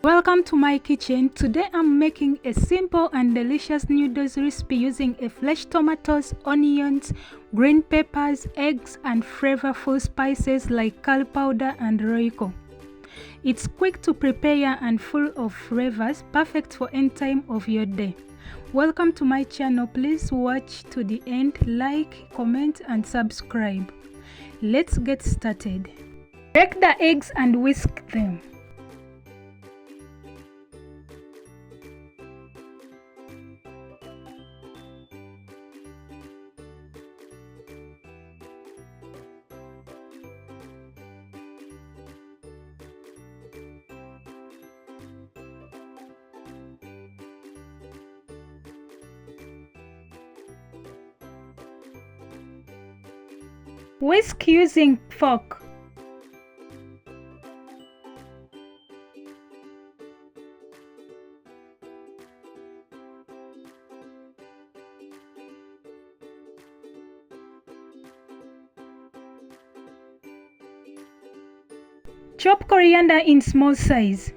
Welcome to my kitchen. Today I'm making a simple and delicious noodles recipe using a fresh tomatoes, onions, green peppers, eggs and flavorful spices like curry powder and roiko. It's quick to prepare and full of flavors, perfect for any time of your day. Welcome to my channel. Please watch to the end, like, comment and subscribe. Let's get started. Break the eggs and whisk them. Whisk using fork. Chop coriander in small size.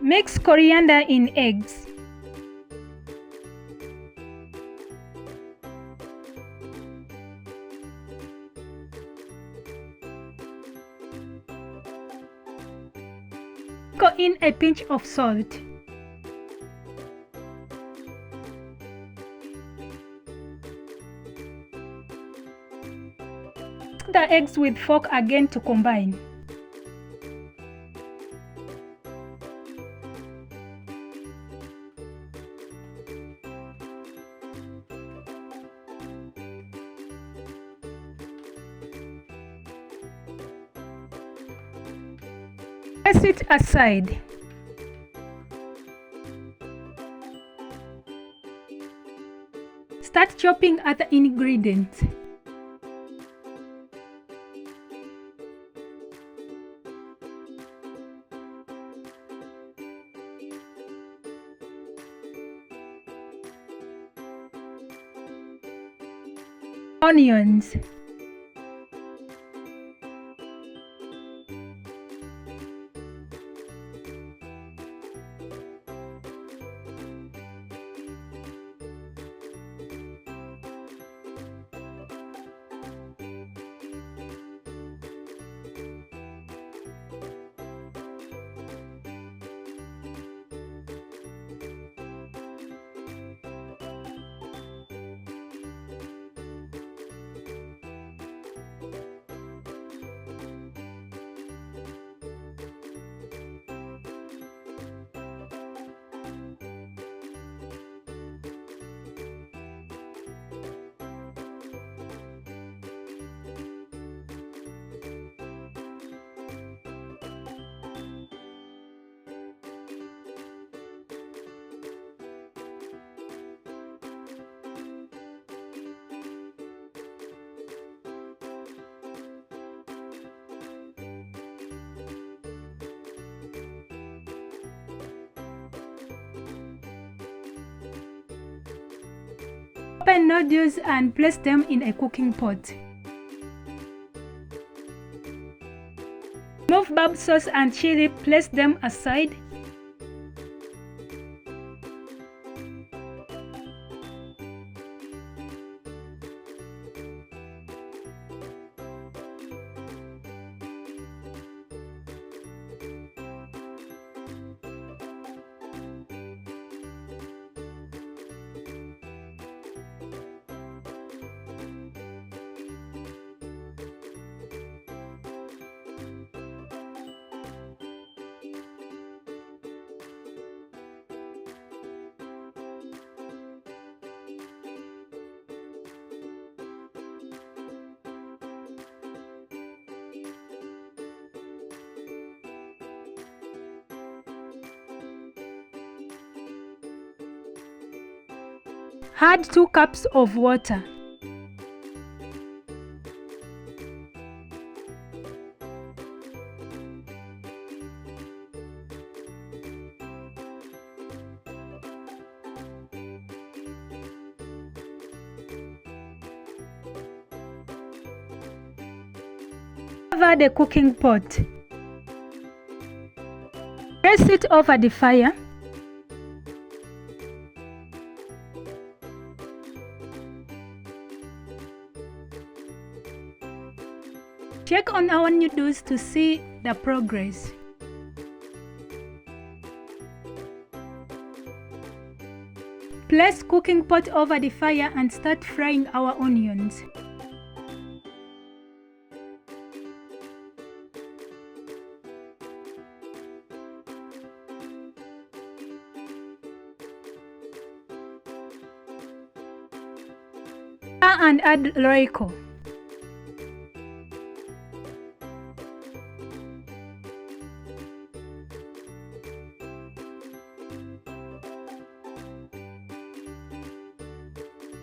Mix coriander in eggs. Sprinkle in a pinch of salt. Whisk the eggs with fork again to combine. Place it aside. Start chopping other ingredients. Onions. Open noodles and place them in a cooking pot. Remove barb sauce and chili, place them aside. Add 2 cups of water. Cover the cooking pot. Place it over the fire. Check on our noodles to see the progress. Place cooking pot over the fire and start frying our onions. And add Royco.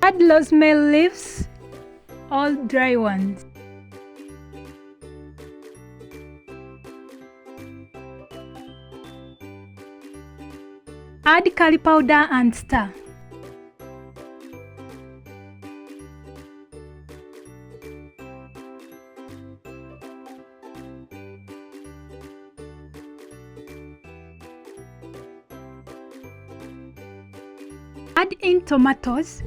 Add rosemary leaves, all dry ones. Add curry powder and stir. Add in tomatoes.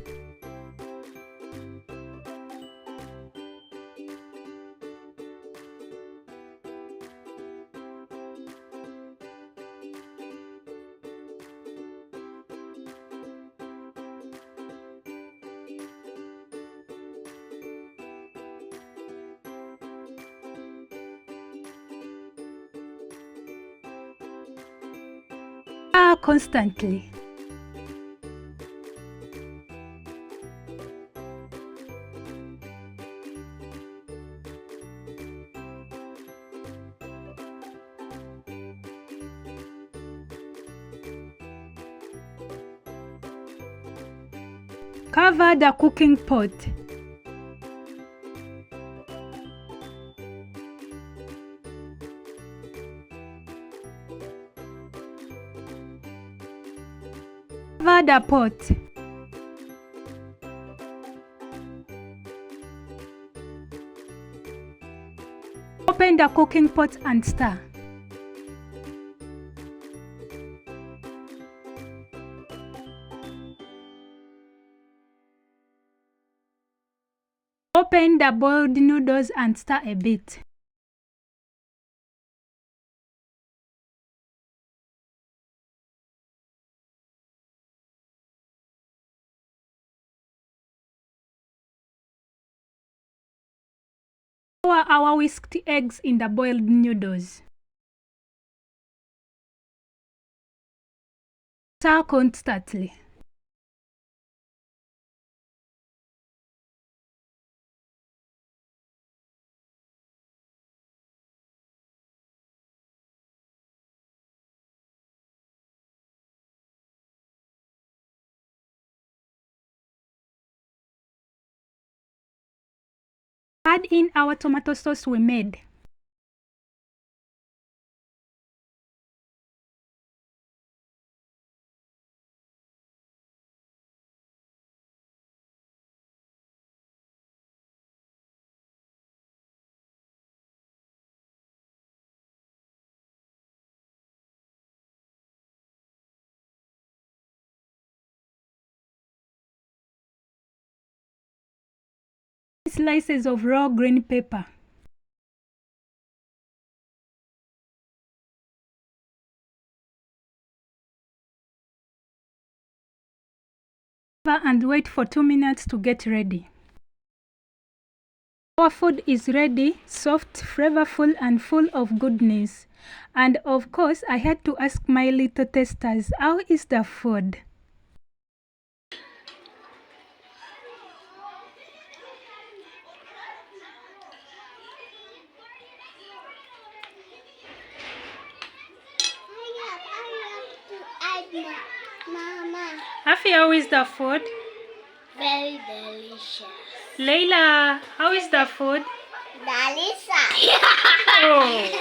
Stir constantly. Cover the cooking pot. Cover the pot. Open the cooking pot and stir. Open the boiled noodles and stir a bit. Pour our whisked eggs in the boiled noodles. Stir constantly. Add in our tomato sauce we made. Slices of raw green pepper. Cover and wait for 2 minutes to get ready. Our food is ready, soft, flavorful and full of goodness. And of course, I had to ask my little testers, how is the food? Mama. Afi, how is the food? Very delicious. Layla, how is the food? Delicious. Oh.